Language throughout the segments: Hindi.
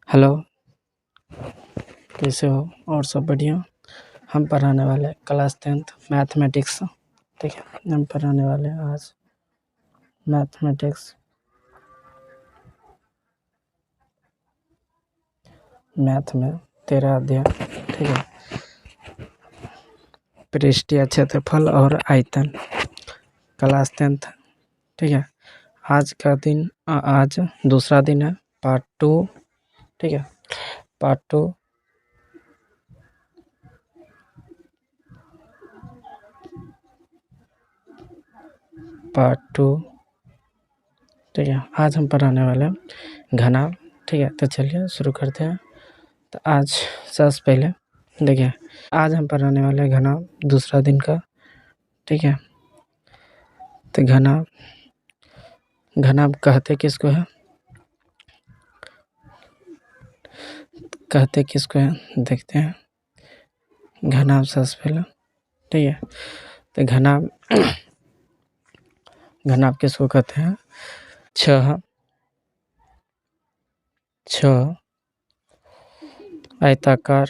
हेलो, कैसे हो? और सब बढ़िया। हम पढ़ाने वाले क्लास 10th मैथमेटिक्स। ठीक है, हम पढ़ाने वाले हैं आज मैथमेटिक्स। मैथ में 13 अध्याय। ठीक है, पृष्ठीय क्षेत्रफल और आयतन, क्लास 10th। ठीक है, आज का दिन आज दूसरा दिन है, पार्ट 2। ठीक है, पार्ट 2 पार्ट 2। ठीक है, आज हम पढ़ाने वाले हैं घनाभ। ठीक है, तो चलिए शुरू करते हैं। तो आज सबसे पहले देखिए, आज हम पढ़ाने वाले हैं घनाभ, दूसरा दिन का। ठीक है, तो घनाभ कहते किसको है? कहते किसको है देखते हैं। घनाभ सबसे पहले। ठीक है, तो घनाभ किसको कहते हैं? छह आयताकार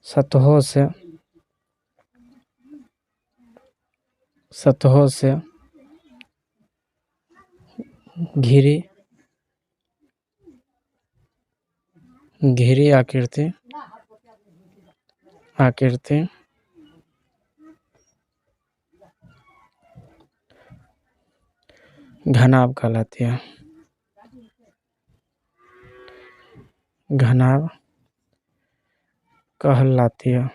सतहों से घिरी आकृति घनाभ कहलाती है। घनाभ कहलाती है।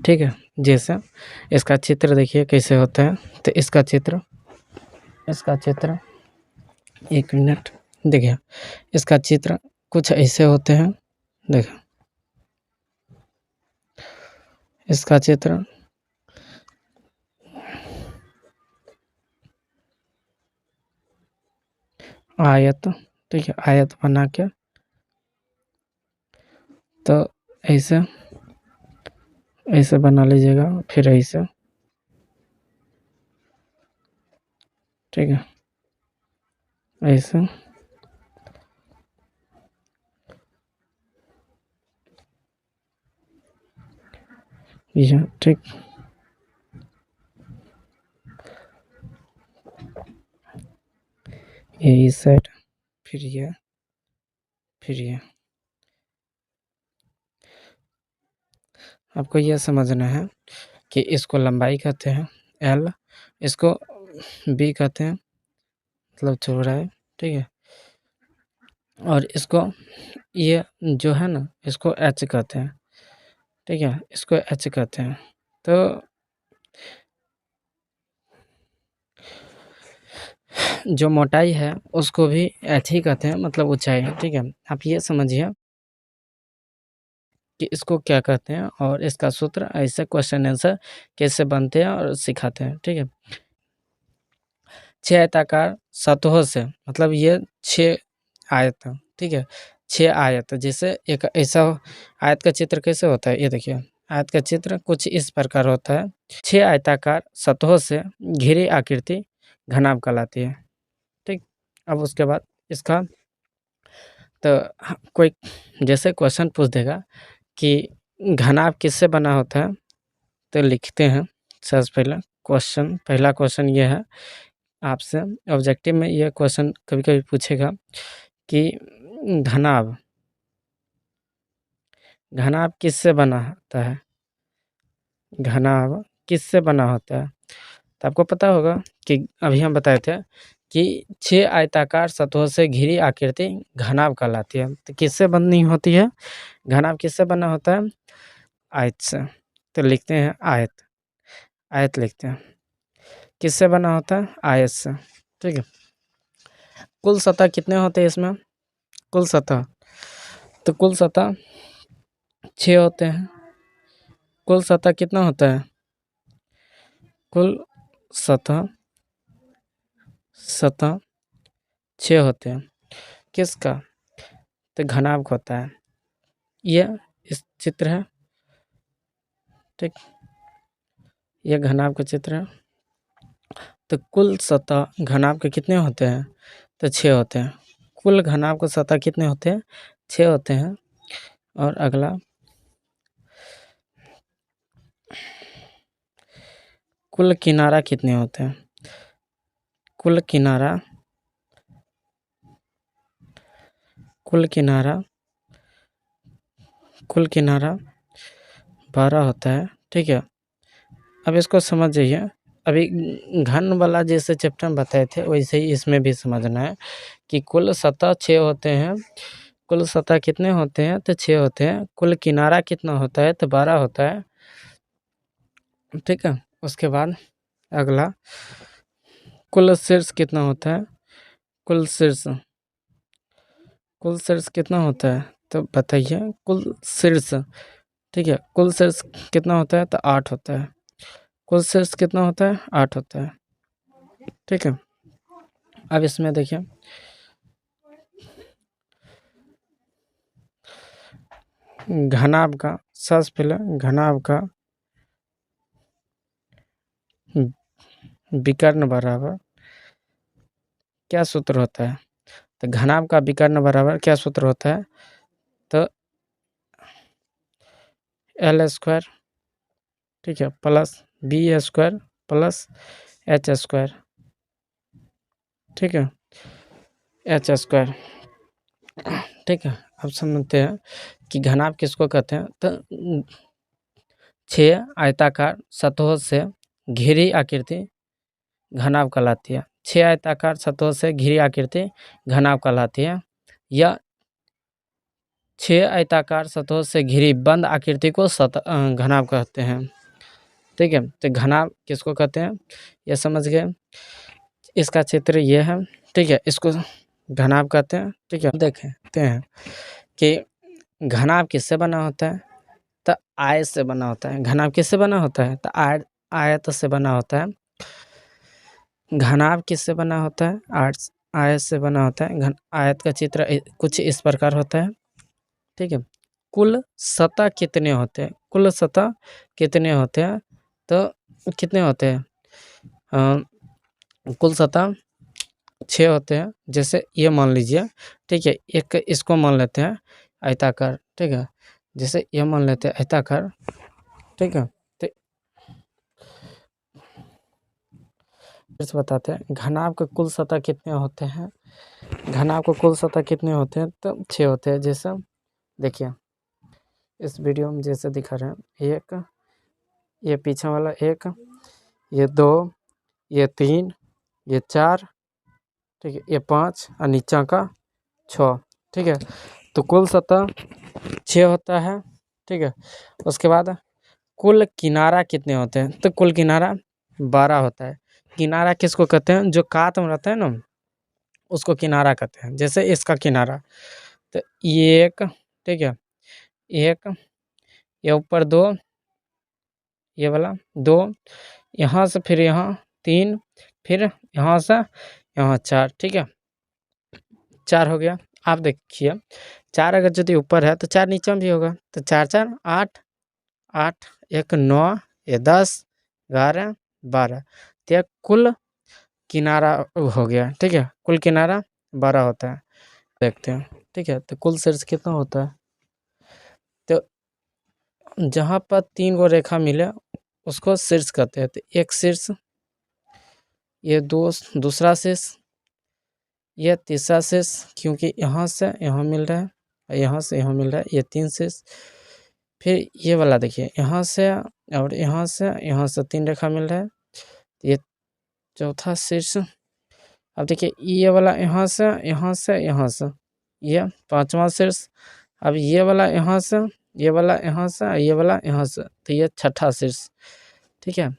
ठीक है, जैसे इसका चित्र देखिए कैसे होता है। तो इसका चित्र एक मिनट देखिए, इसका चित्र कुछ ऐसे होते हैं। देखिए, इसका चित्र आयत। ठीक है, आयत बना के तो ऐसे बना लीजिएगा, फिर ऐसे। ठीक है, ऐसे यह। ठीक, ये इस साइड, फिर ये, आपको यह समझना है कि इसको लंबाई कहते हैं L, इसको B कहते हैं, मतलब चौड़ाई। ठीक है, और इसको ये जो है ना, इसको H कहते हैं। ठीक है, इसको H कहते हैं। तो जो मोटाई है उसको भी H ही कहते हैं, मतलब ऊंचाई। ठीक है, आप ये समझिए कि इसको क्या कहते हैं और इसका सूत्र, ऐसे क्वेश्चन आंसर कैसे बनते हैं और सिखाते हैं। ठीक है, 6 आयताकार सतहों से, मतलब ये 6 आयत। ठीक है, 6 आयत। जैसे एक ऐसा आयत का चित्र कैसे होता है, ये देखिए, आयत का चित्र कुछ इस प्रकार होता है। 6 आयताकार सतहों से घिरी आकृति घनाभ कहलाती है। ठीक, अब उसके बाद इसका तो कोई जैसे क्वेश्चन पूछ देगा कि घनाभ किससे बना होता है, तो लिखते हैं सबसे पहला क्वेश्चन ये है आपसे। ऑब्जेक्टिव में यह क्वेश्चन कभी-कभी पूछेगा कि घनाभ किससे बना होता है? घनाभ किससे बना होता है? तो आपको पता होगा कि अभी हम बताए थे कि 6 आयताकार सतहों से घिरी आकृति घनाभ कहलाती है। तो किससे बनी होती है? घनाभ किससे बना होता है? आयत से। तो लिखते हैं आयत लिखते हैं। किससे बना होता है? आयत से। ठीक है, कुल सतह कितने होते हैं इसमें? कुल सतह 6 होते हैं। कुल सतह कितना होता है? कुल सतह 6 होते हैं। किसका? तो घनाभ होता है। ये इस चित्र है, ठीक, ये घनाभ का चित्र है। तो कुल सतह घनाभ के कितने होते हैं? तो 6 होते हैं। कुल घनाभ का सतह कितने होते हैं? 6 होते हैं। और अगला, कुल किनारा कितने होते हैं? कुल किनारा 12 होता है, ठीक है। अब इसको समझ जाइए। अभी घन वाला जैसे चैप्टर में बताए थे वैसे ही इसमें भी समझना है कि कुल सतह 6 होते हैं। कुल सतह कितने होते हैं? तो 6 होते हैं। कुल किनारा कितना होता है? तो 12 होता है, ठीक है। उसके बाद अगला, कुल शीर्ष कितना होता है? कुल शीर्ष कितना होता है? तो बताइए। कुल शीर्ष, ठीक है। कुल शीर्ष कितना होता है? तो 8 होता है। कुल शीर्ष कितना होता है? 8 होता है, ठीक है। अब इसमें देखिए, घनाभ का, सबसे पहले घनाभ का विकर्ण बराबर क्या सूत्र होता है? तो घनाभ का विकर्ण बराबर क्या सूत्र होता है? तो L स्क्वायर, ठीक है, plus B square plus H square, ठीक है, H स्क्वायर, ठीक है। अब समझते हैं कि घनाभ किसको कहते हैं। तो 6 आयताकार सतहों से घिरी आकृति घनाभ कहलाती है। 6 आयताकार सतहों से घिरी आकृति घनाभ कहलाती है। या 6 आयताकार सतहों से घिरी बंद आकृति को घनाभ कहते हैं, ठीक है। तो घनाभ किसको कहते हैं ये समझ गए। इसका चित्र ये है, ठीक है, इसको घनाभ कहते हैं, ठीक है। देखते हैं कि घनाभ किससे बना होता है। तो आयत से बना होता है। घनाभ किससे बना होता है? तो आयत से बना होता है। घनाभ किससे बना होता है? आयत से बना होता है। आयत का चित्र कुछ इस प्रकार होता है, ठीक है। कुल सतह कितने होते हैं? कुल सतह कितने होते हैं? तो कितने होते हैं? कुल सतह 6 होते हैं। जैसे ये मान लीजिए, ठीक है, एक इसको मान लेते हैं आयताकार, ठीक है। जैसे ये मान लेते हैं आयताकार, ठीक है। तो फिर से बताते हैं घनाभ के कुल सतह कितने होते हैं। घनाभ के कुल सतह कितने होते हैं? तो 6 होते हैं। जैसे देखिए इस वीडियो में जैसे दिखा रहे हैं, एक, ये पीछे वाला एक, ये 2, ये 3, ये 4, ठीक है, ये 5 और नीचा का 6, ठीक है। तो कुल सतह 6 होता है, ठीक है। उसके बाद कुल किनारा कितने होते हैं? तो कुल किनारा 12 होता है। किनारा किसको कहते हैं? जो कात में रहता है ना उसको किनारा कहते हैं। जैसे इसका किनारा, तो ये एक, ठीक है, एक, ये ऊपर 2, ये वाला 2, यहाँ से फिर यहाँ 3, फिर यहाँ से यहाँ 4, ठीक है, 4 हो गया। आप देखिए 4 अगर यदि ऊपर है तो 4 नीचे में भी होगा। तो 4 4 8, 8 1 9, ये 10 11 12, तो यह कुल किनारा हो गया, ठीक है। कुल किनारा 12 होता है। देखते हैं, ठीक है। तो कुल शीर्ष कितना होता है? तो जहाँ पर 3 गो रेखा मिले उसको शीर्ष कहते हैं। तो एक शीर्ष, ये दूसरा शीर्ष, ये तीसरा शीर्ष, क्योंकि यहाँ से यहाँ मिल रहा है, यहाँ से यहाँ मिल रहा है, ये 3 शीर्ष। फिर ये वाला देखिए, यहाँ से और यहाँ से 3 रेखा मिल रहा है, ये चौथा शीर्ष। अब देखिए ये वाला यहाँ से ये 5वां शीर्ष। अब ये वाला यहाँ से, ये वाला यहाँ से, ये वाला यहाँ से, तो ये 6ठा शीर्ष, ठीक है।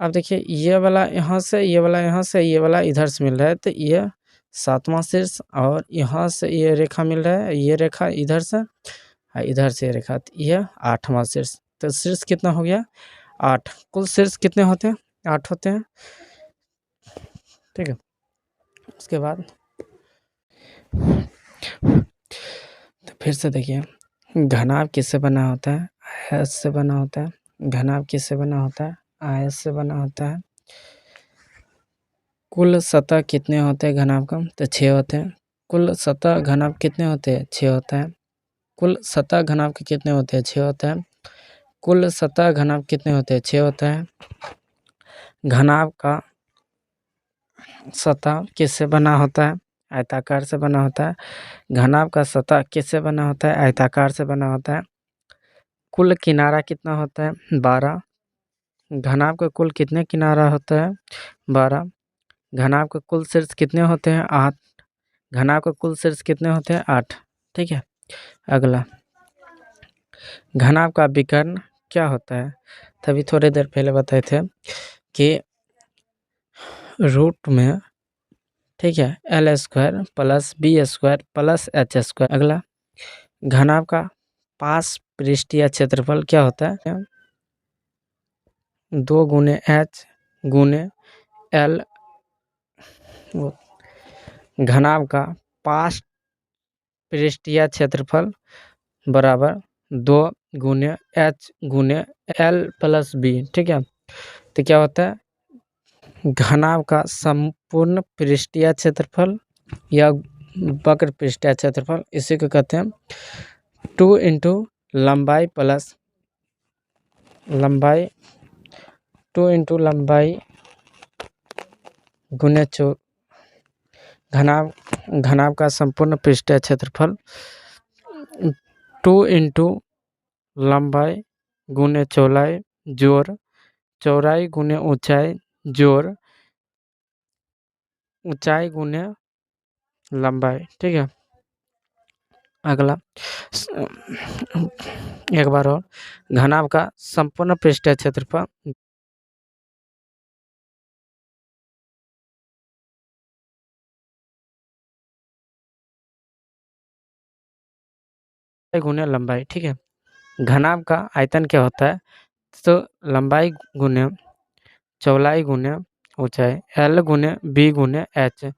अब देखिए ये वाला यहाँ से, ये वाला यहाँ से, ये वाला इधर से मिल रहा है, तो ये 7वां शीर्ष। और यहाँ से ये रेखा मिल रहा है, ये रेखा इधर से और इधर से ये रेखा, तो ये 8वां शीर्ष। तो शीर्ष कितना हो गया? 8। कुल शीर्ष कितने होते हैं? 8 होते हैं, ठीक है। उसके बाद तो फिर से देखिए घनाभ किससे बना होता है? आयत से बना होता है। घनाभ किससे बना होता है? आयत से बना होता है। कुल सतह कितने होते हैं घनाभ का? तो 6 होते हैं। कुल सतह घनाभ कितने होते हैं? 6 होता है। कुल सतह घनाभ के कितने होते हैं? 6 होता है। कुल सतह घनाभ कितने होते हैं? 6 होता है। घनाभ का सतह किससे बना होता है? आयताकार से बना होता है। घनाभ का सतह किससे बना होता है? आयताकार से बना होता है। कुल किनारा कितना होता है? 12। घनाभ का कुल कितने किनारा होता है? 12। घनाभ के कुल शीर्ष कितने होते हैं? 8। घनाभ के कुल शीर्ष कितने होते हैं? 8। ठीक है। अगला, घनाभ का विकर्ण क्या होता है? तभी थोड़ी देर पहले बताए थे कि रूट में, ठीक है, L² plus B² plus H²। अगला, घनाभ का पास पृष्ठीय क्षेत्रफल क्या होता है? 2 गुने H गुने L। घनाभ का पास पृष्ठीय क्षेत्रफल बराबर 2 गुने H गुने L प्लस B। ठीक है। तो क्या होता है? घनाभ का संपूर्ण पृष्ठीय क्षेत्रफल या वक्र पृष्ठीय क्षेत्रफल, इसी को कहते हैं 2 इंटू लंबाई प्लस लंबाई, 2 इंटू लंबाई गुने घनाभ का संपूर्ण पृष्ठीय क्षेत्रफल 2 इंटू लंबाई गुने चौड़ाई जोड़ चौड़ाई गुने ऊंचाई जोड़ ऊंचाई गुने लंबाई। ठीक है। अगला, एक बार और, घनाभ का संपूर्ण पृष्ठीय क्षेत्रफल गुने लंबाई। ठीक है। घनाभ का आयतन क्या होता है? तो लंबाई गुने चौड़ाई गुने ऊंचाई, L गुने B गुने H।